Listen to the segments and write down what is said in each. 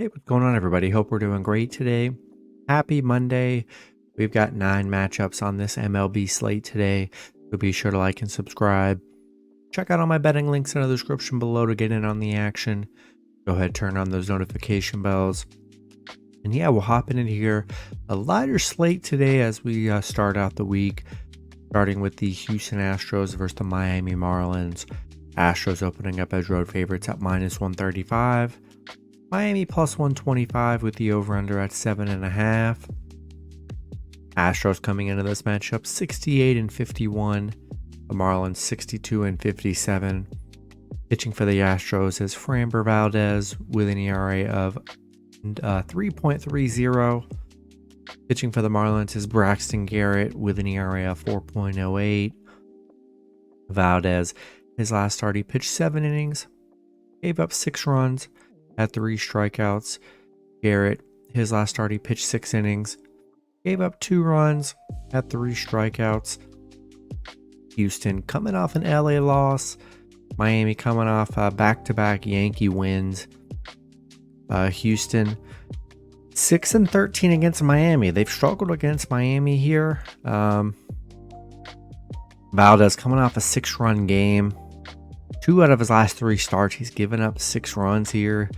Hey, what's going on, everybody? Hope we're doing great today. Happy Monday. We've got 9 matchups on this MLB slate today, so be sure to like and subscribe. Check out all my betting links in the description below to get in on the action. Go ahead, turn on those notification bells. And yeah, we'll hop in here. A lighter slate today as we start out the week, starting with the Houston Astros versus the Miami Marlins. Astros opening up as road favorites at -135. Miami plus 125 with the over-under at 7.5. Astros coming into this matchup 68-51. The Marlins 62-57. Pitching for the Astros is Framber Valdez with an ERA of 3.30. Pitching for the Marlins is Braxton Garrett with an ERA of 4.08. Valdez, his last start, he pitched 7 innings, gave up 6 runs, had 3 strikeouts. Garrett, his last start, he pitched 6 innings, gave up 2 runs, had 3 strikeouts. Houston coming off an LA loss. Miami coming off back-to-back Yankee wins. Houston 6-13 against Miami. They've struggled against Miami here. Valdez coming off a 6-run game. 2 out of his last 3 starts, he's given up 6 runs here.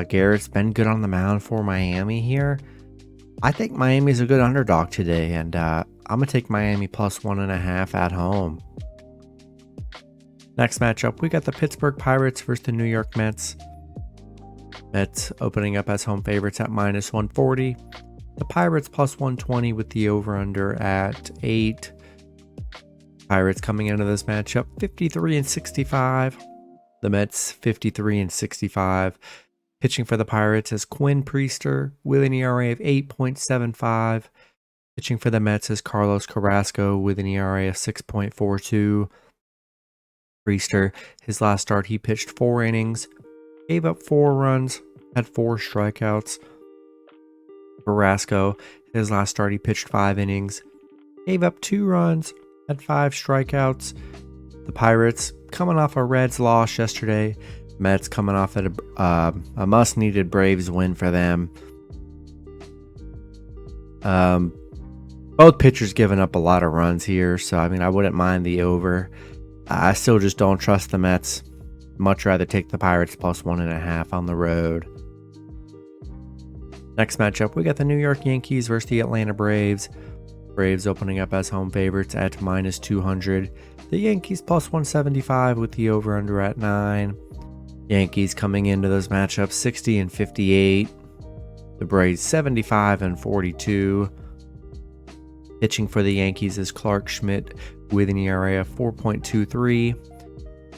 Garrett's been good on the mound for Miami here. I think Miami's a good underdog today, and I'm going to take Miami plus 1.5 at home. Next matchup, we got the Pittsburgh Pirates versus the New York Mets. Mets opening up as home favorites at -140. The Pirates plus 120 with the over-under at 8. Pirates coming into this matchup 53-65. The Mets 53-65. Pitching for the Pirates is Quinn Priester with an ERA of 8.75. Pitching for the Mets is Carlos Carrasco with an ERA of 6.42. Priester, his last start, he pitched 4 innings, gave up 4 runs, had 4 strikeouts. Carrasco, his last start, he pitched 5 innings, gave up 2 runs, had 5 strikeouts. The Pirates coming off a Reds loss yesterday. Mets coming off at a must-needed Braves win for them. Both pitchers giving up a lot of runs here, so I wouldn't mind the over. I still just don't trust the Mets. Much rather take the Pirates plus 1.5 on the road. Next matchup, we got the New York Yankees versus the Atlanta Braves. Braves opening up as home favorites at -200. The Yankees plus 175 with the over-under at 9. Yankees coming into this matchup 60-58. The Braves 75-42. Pitching for the Yankees is Clark Schmidt with an ERA of 4.23.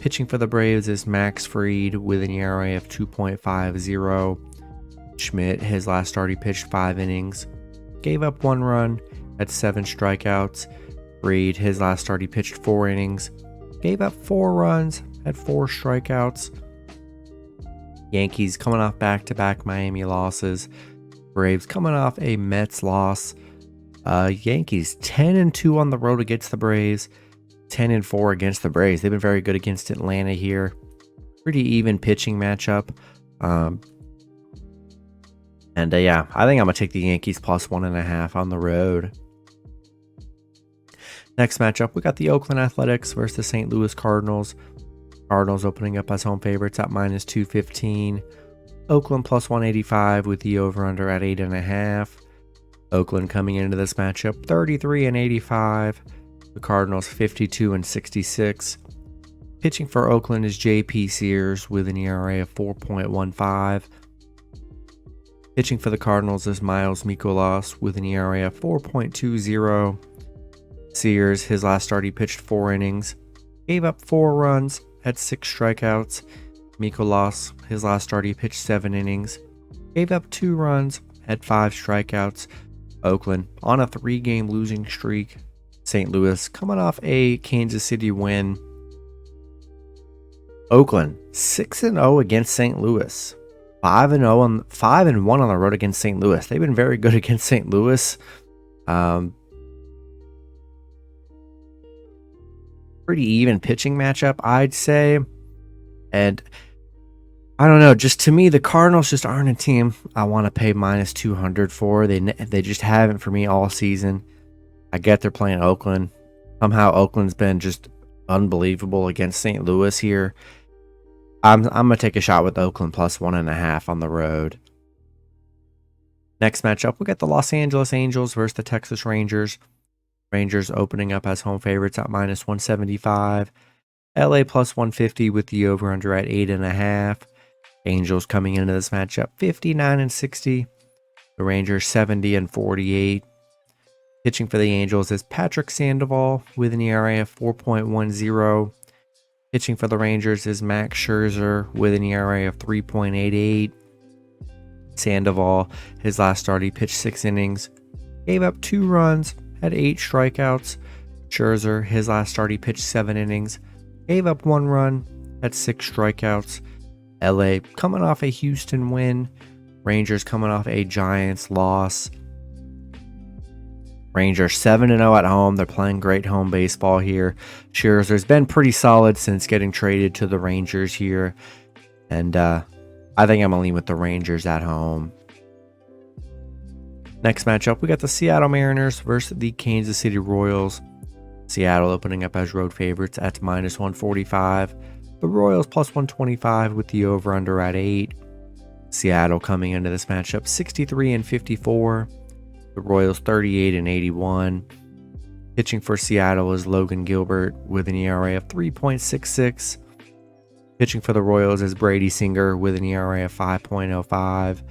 Pitching for the Braves is Max Fried with an ERA of 2.50. Schmidt, his last start, he pitched 5 innings, gave up 1 run, had 7 strikeouts. Fried, his last start, he pitched 4 innings, gave up 4 runs, had 4 strikeouts. Yankees coming off back-to-back Miami losses. Braves coming off a Mets loss. Yankees 10-2 on the road against the Braves, 10-4 against the Braves. They've been very good against Atlanta here. Pretty even pitching matchup. I think I'm going to take the Yankees plus 1.5 on the road. Next matchup, we got the Oakland Athletics versus the St. Louis Cardinals. Cardinals opening up as home favorites at -215. Oakland plus 185 with the over-under at 8.5. Oakland coming into this matchup 33-85. The Cardinals 52-66. Pitching for Oakland is J.P. Sears with an ERA of 4.15. Pitching for the Cardinals is Miles Mikolas with an ERA of 4.20. Sears, his last start, he pitched 4 innings, gave up 4 runs, had 6 strikeouts. Mikolas, his last start, he pitched 7 innings, gave up 2 runs, had 5 strikeouts. Oakland on a 3-game losing streak. St. Louis coming off a Kansas City win. Oakland 6-0 against St. Louis. 5-1 on the road against St. Louis. They've been very good against St. Louis. Pretty even pitching matchup, I'd say. And I don't know. Just to me, the Cardinals just aren't a team I want to pay minus 200 for. They just haven't for me all season. I get they're playing Oakland. Somehow Oakland's been just unbelievable against St. Louis here. I'm gonna take a shot with Oakland plus 1.5 on the road. Next matchup, we got the Los Angeles Angels versus the Texas Rangers. Rangers opening up as home favorites at minus 175. LA plus 150 with the over-under at 8.5. Angels coming into this matchup 59-60. The Rangers 70-48. Pitching for the Angels is Patrick Sandoval with an ERA of 4.10. Pitching for the Rangers is Max Scherzer with an ERA of 3.88. Sandoval, his last start, he pitched 6 innings, gave up 2 runs, had 8 strikeouts. Scherzer, his last start, he pitched 7 innings, gave up 1 run, had 6 strikeouts. LA coming off a Houston win. Rangers coming off a Giants loss. Rangers 7-0 at home. They're playing great home baseball here. Scherzer's been pretty solid since getting traded to the Rangers here. And I think I'm going to lean with the Rangers at home. Next matchup, we got the Seattle Mariners versus the Kansas City Royals. Seattle opening up as road favorites at minus 145. The Royals plus 125 with the over-under at 8. Seattle coming into this matchup 63-54. The Royals 38-81. Pitching for Seattle is Logan Gilbert with an ERA of 3.66. Pitching for the Royals is Brady Singer with an ERA of 5.05.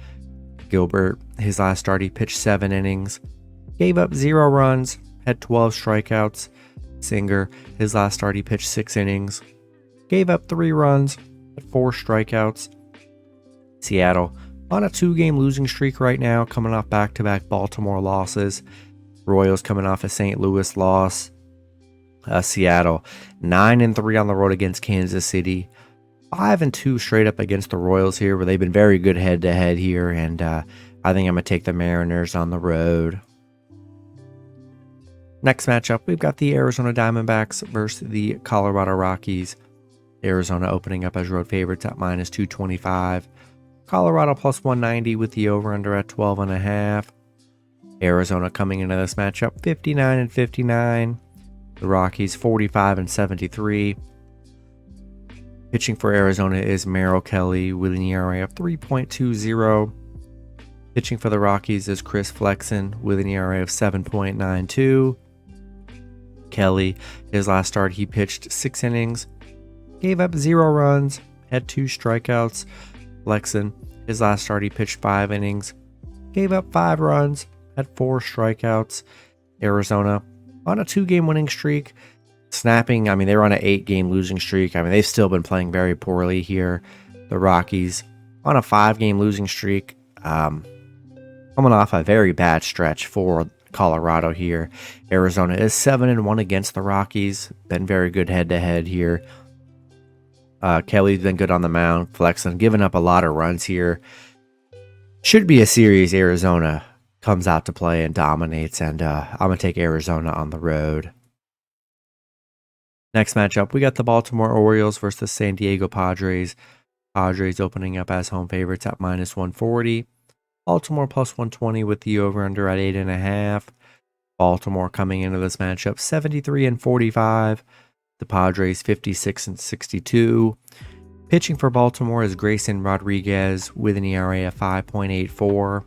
Gilbert, his last start, he pitched 7 innings, gave up 0 runs, had 12 strikeouts. Singer, his last start, he pitched 6 innings, gave up 3 runs, had 4 strikeouts. Seattle on a 2-game losing streak right now, coming off back-to-back Baltimore losses. Royals coming off a St. Louis loss. Seattle 9-3 on the road against Kansas City. 5-2 straight up against the Royals here, where they've been very good head-to-head here, and I think I'm going to take the Mariners on the road. Next matchup, we've got the Arizona Diamondbacks versus the Colorado Rockies. Arizona opening up as road favorites at minus 225. Colorado plus 190 with the over-under at 12.5. Arizona coming into this matchup 59-59. The Rockies 45-73. Pitching for Arizona is Merrill Kelly with an ERA of 3.20. Pitching for the Rockies is Chris Flexen with an ERA of 7.92. Kelly, his last start, he pitched 6 innings, gave up 0 runs, had 2 strikeouts. Flexen, his last start, he pitched 5 innings, gave up 5 runs, had 4 strikeouts. Arizona on a 2-game winning streak. Snapping, they were on an 8-game losing streak. They've still been playing very poorly here. The Rockies on a 5-game losing streak. Coming off a very bad stretch for Colorado here. Arizona is 7-1 against the Rockies. Been very good head-to-head here. Kelly's been good on the mound. Flexen giving up a lot of runs here. Should be a series Arizona comes out to play and dominates, and I'm going to take Arizona on the road. Next matchup, we got the Baltimore Orioles versus the San Diego Padres. Padres opening up as home favorites at minus 140. Baltimore plus 120 with the over-under at 8.5. Baltimore coming into this matchup 73-45. The Padres 56-62. Pitching for Baltimore is Grayson Rodriguez with an ERA of 5.84.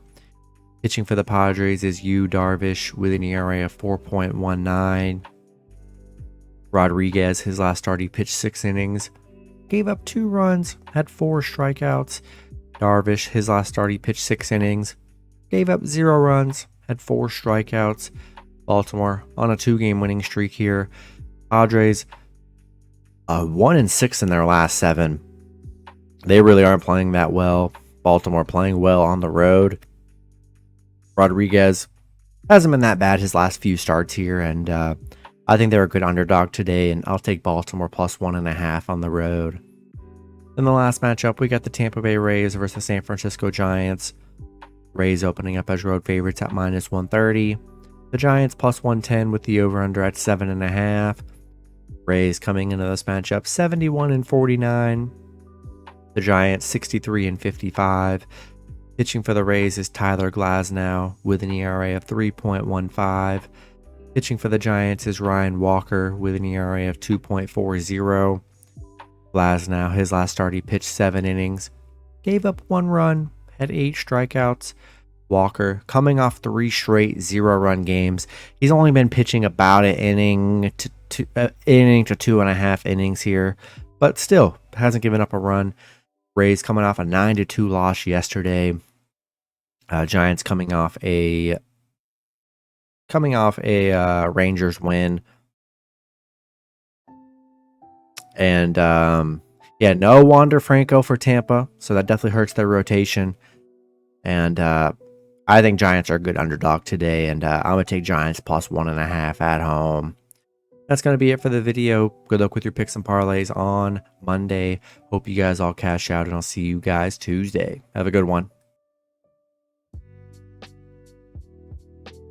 Pitching for the Padres is Yu Darvish with an ERA of 4.19. Rodriguez, his last start, he pitched 6 innings, gave up 2 runs, had 4 strikeouts. Darvish, his last start, he pitched 6 innings, gave up 0 runs, had 4 strikeouts. Baltimore on a 2-game winning streak here. Padres 1-6 in their last 7. They really aren't playing that well. Baltimore playing well on the road. Rodriguez hasn't been that bad his last few starts here, and I think they're a good underdog today, and I'll take Baltimore plus 1.5 on the road. In the last matchup, we got the Tampa Bay Rays versus the San Francisco Giants. Rays opening up as road favorites at minus 130. The Giants plus 110 with the over-under at 7.5. Rays coming into this matchup 71-49. The Giants 63 and 55. Pitching for the Rays is Tyler Glasnow with an ERA of 3.15. Pitching for the Giants is Ryan Walker with an ERA of 2.40. Glasnow, his last start, he pitched 7 innings, gave up 1 run, had 8 strikeouts. Walker, coming off 3 straight 0-run games, he's only been pitching about an inning to 2.5 innings here, but still hasn't given up a run. Rays coming off a 9-2 loss yesterday. Giants coming off a Rangers win. And no Wander Franco for Tampa, so that definitely hurts their rotation. And I think Giants are a good underdog today, and I'm going to take Giants plus 1.5 at home. That's going to be it for the video. Good luck with your picks and parlays on Monday. Hope you guys all cash out, and I'll see you guys Tuesday. Have a good one.